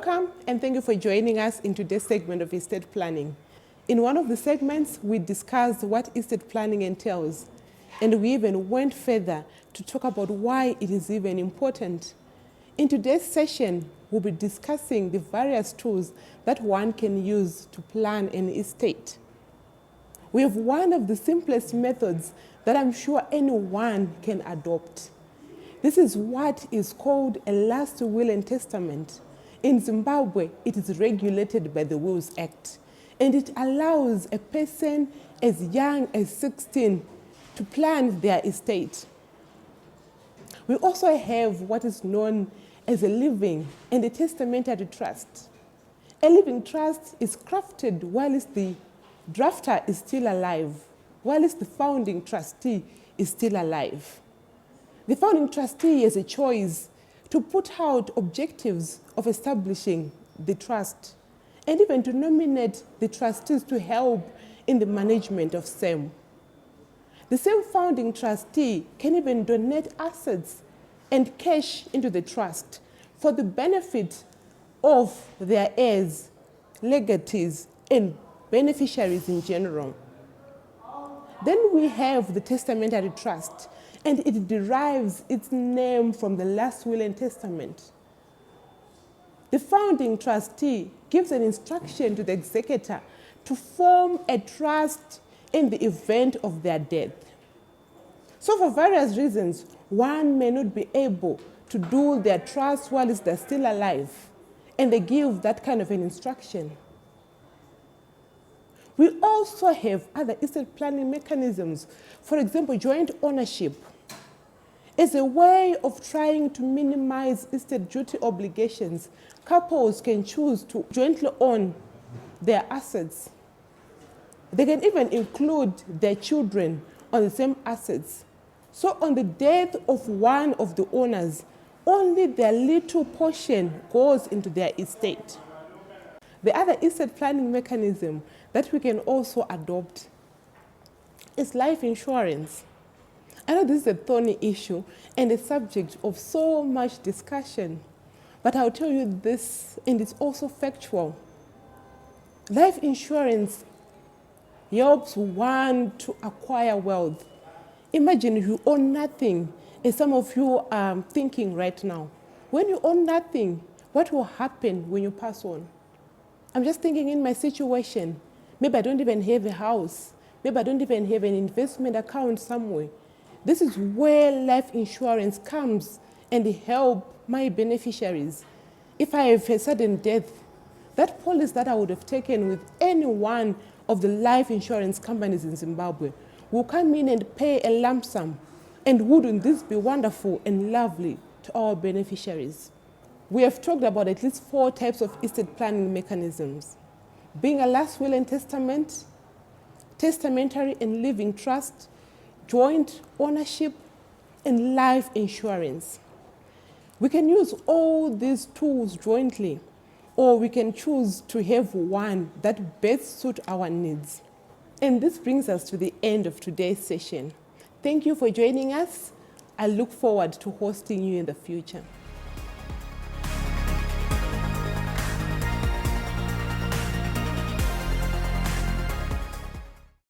Welcome and thank you for joining us in today's segment of estate planning. In one of the segments, we discussed what estate planning entails, and we even went further to talk about why it is even important. In today's session, we'll be discussing the various tools that one can use to plan an estate. We have one of the simplest methods that I'm sure anyone can adopt. This is what is called a last will and testament. In Zimbabwe, it is regulated by the Wills Act, and it allows a person as young as 16 to plan their estate. We also have what is known as a living and a testamentary trust. A living trust is crafted whilst the drafter is still alive, whilst the founding trustee is still alive. The founding trustee has a choice to put out objectives of establishing the trust and even to nominate the trustees to help in the management of same. The same founding trustee can even donate assets and cash into the trust for the benefit of their heirs, legatees, and beneficiaries in general. Then we have the testamentary trust, and it derives its name from the last will and testament. The founding trustee gives an instruction to the executor to form a trust in the event of their death. So for various reasons, one may not be able to do their trust while they're still alive, and they give that kind of an instruction. We also have other estate planning mechanisms. For example, joint ownership is a way of trying to minimize estate duty obligations. Couples can choose to jointly own their assets. They can even include their children on the same assets. So on the death of one of the owners, only their little portion goes into their estate. The other estate planning mechanism that we can also adopt is life insurance. I know this is a thorny issue and a subject of so much discussion, but I'll tell you this, and it's also factual. Life insurance helps one to acquire wealth. Imagine if you own nothing, as some of you are thinking right now. When you own nothing, what will happen when you pass on? I'm just thinking in my situation. Maybe I don't even have a house. Maybe I don't even have an investment account somewhere. This is where life insurance comes and help my beneficiaries. If I have a sudden death, that policy that I would have taken with any one of the life insurance companies in Zimbabwe will come in and pay a lump sum. And wouldn't this be wonderful and lovely to our beneficiaries? We have talked about at least 4 types of estate planning mechanisms, being a last will and testament, testamentary and living trust, joint ownership, and life insurance. We can use all these tools jointly, or we can choose to have one that best suits our needs. And this brings us to the end of today's session. Thank you for joining us. I look forward to hosting you in the future.